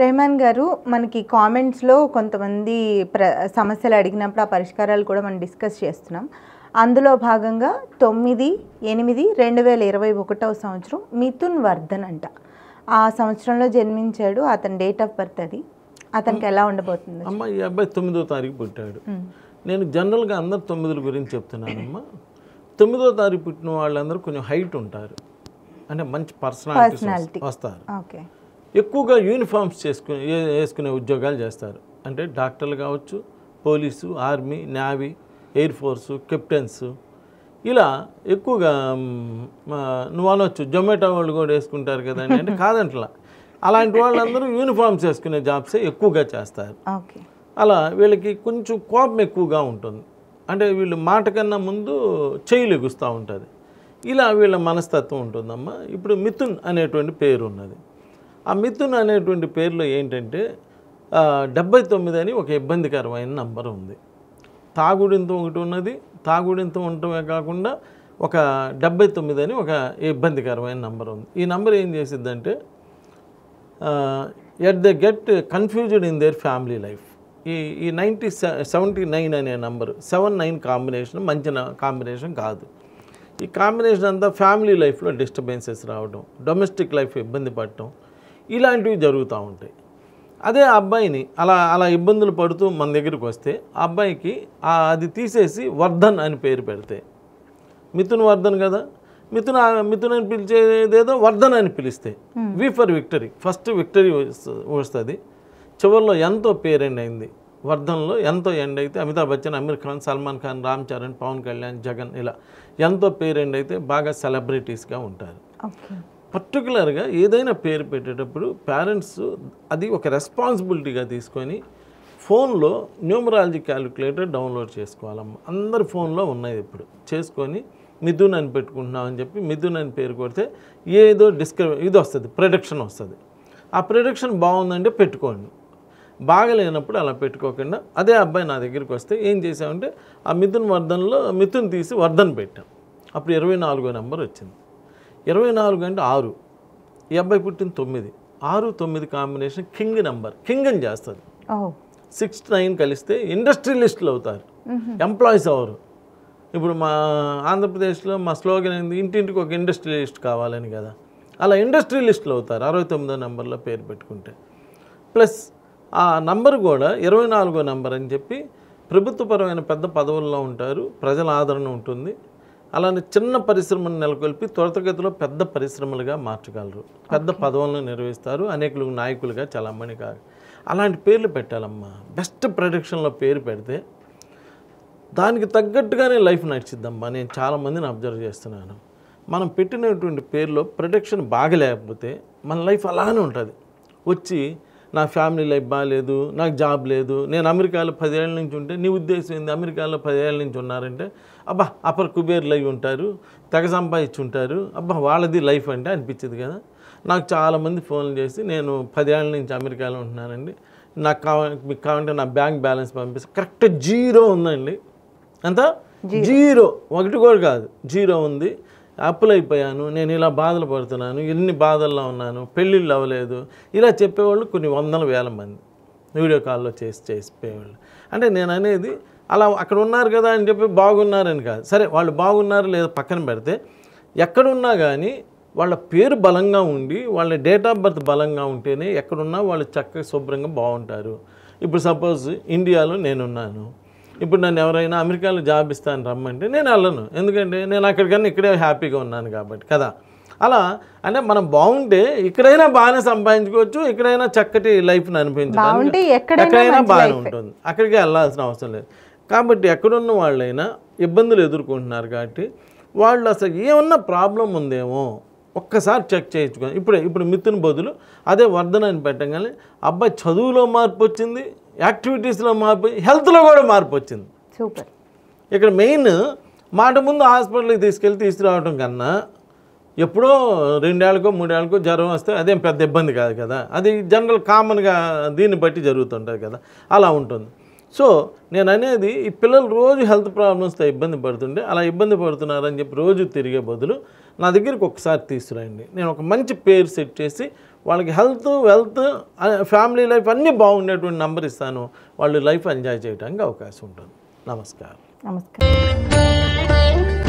రెహమాన్ గారు, మనకి కామెంట్స్‌లో కొంతమంది సమస్యలు అడిగినప్పుడు ఆ పరిష్కారాలు కూడా మనం డిస్కస్ చేస్తున్నాం. అందులో భాగంగా 9/8/2021 సంవత్సరం మిథున్ వర్ధన్ అంట. ఆ సంవత్సరంలో జన్మించాడు. అతని డేట్ ఆఫ్ బర్త్ అది. అతనికి ఎలా ఉండబోతుంది? అమ్మ, ఈ అబ్బాయి 9వ తారీఖు పుట్టాడు. నేను జనరల్గా అందరు 9ల గురించి చెప్తున్నానమ్మా. 9వ తారీఖు పుట్టిన వాళ్ళందరూ కొంచెం హైట్ ఉంటారు, అంటే మంచి పర్సనాలిటీ వస్తారు. ఓకే. ఎక్కువగా యూనిఫామ్స్ వేసుకునే ఉద్యోగాలు చేస్తారు. అంటే డాక్టర్లు కావచ్చు, police, army, navy, air force, captains, ఇలా ఎక్కువగా నువ్వు అనొచ్చు జొమాటో వాళ్ళు కూడా వేసుకుంటారు కదండి అంటే కాదంట్లా. అలాంటి వాళ్ళందరూ యూనిఫామ్స్ వేసుకునే జాబ్సే ఎక్కువగా చేస్తారు. అలా వీళ్ళకి కొంచెం కోపం ఎక్కువగా ఉంటుంది. అంటే వీళ్ళు మాట కన్నా ముందు చెయ్యిలు ఎగుస్తూ ఉంటుంది. ఇలా వీళ్ళ మనస్తత్వం ఉంటుందమ్మా. ఇప్పుడు మిథున్ అనేటువంటి పేరు ఉన్నది. ఆ మిథున్ అనేటువంటి పేరులో ఏంటంటే 79 అని ఒక ఇబ్బందికరమైన నంబర్ ఉంది. తాగుడింతో ఒకటి ఉన్నది. తాగుడింతో ఉండటమే కాకుండా ఒక 79 అని ఒక ఇబ్బందికరమైన నంబర్ ఉంది. ఈ నంబర్ ఏం చేసిద్దంటే at they get confused in their family life. ఈ 79 అనే నంబరు 7-9 కాంబినేషన్ మంచి కాంబినేషన్ కాదు. ఈ కాంబినేషన్ అంతా ఫ్యామిలీ లైఫ్లో డిస్టర్బెన్సెస్ రావడం, డొమెస్టిక్ లైఫ్ ఇబ్బంది పడటం, ఇలాంటివి జరుగుతూ ఉంటాయి. అదే అబ్బాయిని అలా ఇబ్బందులు పడుతూ మన దగ్గరికి వస్తే ఆ అబ్బాయికి అది తీసేసి వర్ధన్ అని పేరు పెడితే, మిథున్ వర్ధన్ కదా, మిథున్ అని పిలిచేదేదో వర్ధన్ అని పిలిస్తే వి ఫర్ విక్టరీ, ఫస్ట్ విక్టరీ వస్తుంది. చివరిలో ఎంతో పేరు ఎండ్ అయింది. వర్ధన్లో ఎంతో ఎండ్ అయితే అమితాబ్ బచ్చన్, అమీర్ ఖాన్, సల్మాన్ ఖాన్, రామ్ చరణ్, పవన్ కళ్యాణ్, జగన్, ఇలా ఎంతో పేరు ఎండ్ అయితే బాగా సెలబ్రిటీస్గా ఉంటారు. పర్టికులర్గా ఏదైనా పేరు పెట్టేటప్పుడు పేరెంట్స్ అది ఒక రెస్పాన్సిబిలిటీగా తీసుకొని ఫోన్లో న్యూమరాలజీ క్యాలిక్యులేటర్ డౌన్లోడ్ చేసుకోవాలమ్మ. అందరి ఫోన్లో ఉన్నాయి ఇప్పుడు. చేసుకొని మిథున్ అని పెట్టుకుంటున్నాం అని చెప్పి మిథున్ అని పేరు కొడితే ఏదో ఇది వస్తుంది, ప్రెడిక్షన్ వస్తుంది. ఆ ప్రెడిక్షన్ బాగుందంటే పెట్టుకోండి, బాగలేనప్పుడు అలా పెట్టుకోకుండా. అదే అబ్బాయి నా దగ్గరికి వస్తే ఏం చేసామంటే ఆ మిథున్ వర్ధన్లో మిథున్ తీసి వర్ధన్ పెట్టాం. అప్పుడు 24వ నెంబర్ వచ్చింది. 24 అంటే 6. ఈ అబ్బాయి పుట్టిన 9. 6-9 కాంబినేషన్ కింగ్ నెంబర్, కింగ్ అని చేస్తుంది. 6-9 కలిస్తే ఇండస్ట్రియలిస్టులు అవుతారు, ఎంప్లాయీస్ అవరు. ఇప్పుడు మా ఆంధ్రప్రదేశ్లో మా స్లోగన్ ఏంది, ఇంటింటికి ఒక ఇండస్ట్రియలిస్ట్ కావాలని కదా. అలా ఇండస్ట్రియలిస్టులు అవుతారు 69వ నెంబర్లో పేరు పెట్టుకుంటే. ప్లస్ ఆ నంబర్ కూడా 24వ నెంబర్ అని చెప్పి ప్రభుత్వపరమైన పెద్ద పదవుల్లో ఉంటారు, ప్రజల ఆదరణ ఉంటుంది. అలానే చిన్న పరిశ్రమను నెలకొల్పి త్వరితగతిలో పెద్ద పరిశ్రమలుగా మార్చగలరు, పెద్ద పదవులను నిర్వహిస్తారు, అనేకులకు నాయకులుగా చలామణి కాదు. అలాంటి పేర్లు పెట్టాలమ్మా. బెస్ట్ ప్రొడక్షన్లో పేరు పెడితే దానికి తగ్గట్టుగానే లైఫ్ నడిచిద్దమ్మా. నేను చాలామందిని అబ్జర్వ్ చేస్తున్నాను. మనం పెట్టినటువంటి పేరులో ప్రొడక్షన్ బాగలేకపోతే మన లైఫ్ అలానే ఉంటుంది. వచ్చి నా ఫ్యామిలీ లైఫ్ బాగాలేదు, నాకు జాబ్ లేదు, నేను అమెరికాలో 10 ఏళ్ళ నుంచి ఉంటే, నీ ఉద్దేశం ఏంది అమెరికాలో 10 ఏళ్ళ నుంచి ఉన్నారంటే, అబ్బా అప్పర్ కుబేర్ లైఫ్ ఉంటారు, తెగ సంపాదించి ఉంటారు, అబ్బా వాళ్ళది లైఫ్ అంటే అనిపించింది కదా. నాకు చాలామంది ఫోన్లు చేసి నేను 10 ఏళ్ళ నుంచి అమెరికాలో ఉంటున్నానండి, మీకు కావాలంటే నా బ్యాంక్ బ్యాలెన్స్ పంపిస్తే కరెక్ట్ 0 ఉందండి. అంతా 0, 1 కూడా కాదు, 0 ఉంది. అప్పులు అయిపోయాను, నేను ఇలా బాధలు పడుతున్నాను, ఎన్ని బాధల్లో ఉన్నాను, పెళ్ళిళ్ళు అవ్వలేదు, ఇలా చెప్పేవాళ్ళు కొన్ని 100,000 మంది వీడియో కాల్లో చేసిపోయేవాళ్ళు. అంటే నేను అనేది అలా అక్కడ ఉన్నారు కదా అని చెప్పి బాగున్నారని కాదు. సరే వాళ్ళు బాగున్నారు లేదా పక్కన పెడితే, ఎక్కడున్నా కానీ వాళ్ళ పేరు బలంగా ఉండి వాళ్ళ డేట్ ఆఫ్ బర్త్ బలంగా ఉంటేనే ఎక్కడున్నా వాళ్ళు చక్కగా శుభ్రంగా బాగుంటారు. ఇప్పుడు సపోజ్ ఇండియాలో నేనున్నాను, ఇప్పుడు నన్ను ఎవరైనా అమెరికాలో జాబ్ ఇస్తాను రమ్మంటే నేను వెళ్ళను, ఎందుకంటే నేను అక్కడికన్నా ఇక్కడే హ్యాపీగా ఉన్నాను కాబట్టి కదా. అలా అంటే మనం బాగుంటే ఇక్కడైనా బాగానే సంపాదించుకోవచ్చు, ఇక్కడైనా చక్కటి లైఫ్ని అనిపించడానికి ఎక్కడైనా బాగానే ఉంటుంది, అక్కడికి వెళ్ళాల్సిన అవసరం లేదు. కాబట్టి ఎక్కడున్న వాళ్ళైనా ఇబ్బందులు ఎదుర్కొంటున్నారు కాబట్టి వాళ్ళు అసలు ఏమన్నా ప్రాబ్లం ఉందేమో ఒక్కసారి చెక్ చేయించుకొని ఇప్పుడు మిథున్ బదులు అదే వర్ధన్ అని పెట్టగానే అబ్బాయి చదువులో మార్పు వచ్చింది, యాక్టివిటీస్లో మార్పు, హెల్త్లో కూడా మార్పు వచ్చింది. సూపర్. ఇక్కడ మెయిన్ మాట ముందు హాస్పిటల్కి తీసుకురావడం కన్నా ఎప్పుడో 2 ఏళ్ళకో 3 ఏళ్ళకో జ్వరం వస్తే అదేం పెద్ద ఇబ్బంది కాదు కదా. అది జనరల్ కామన్గా దీన్ని బట్టి జరుగుతుంటుంది కదా, అలా ఉంటుంది. సో నేను అనేది ఈ పిల్లలు రోజు హెల్త్ ప్రాబ్లమ్స్తో ఇబ్బంది పడుతుంటే అలా ఇబ్బంది పడుతున్నారని చెప్పి రోజు తిరిగే బదులు నా దగ్గరికి ఒకసారి తీసుకురండి, నేను ఒక మంచి పేరు సెట్ చేసి వాళ్ళకి హెల్త్, వెల్త్, ఫ్యామిలీ లైఫ్ అన్నీ బాగుండేటువంటి నెంబర్ ఇస్తాను. వాళ్ళు లైఫ్ ఎంజాయ్ చేయడానికి అవకాశం ఉంటుంది. నమస్కారం. నమస్కారం.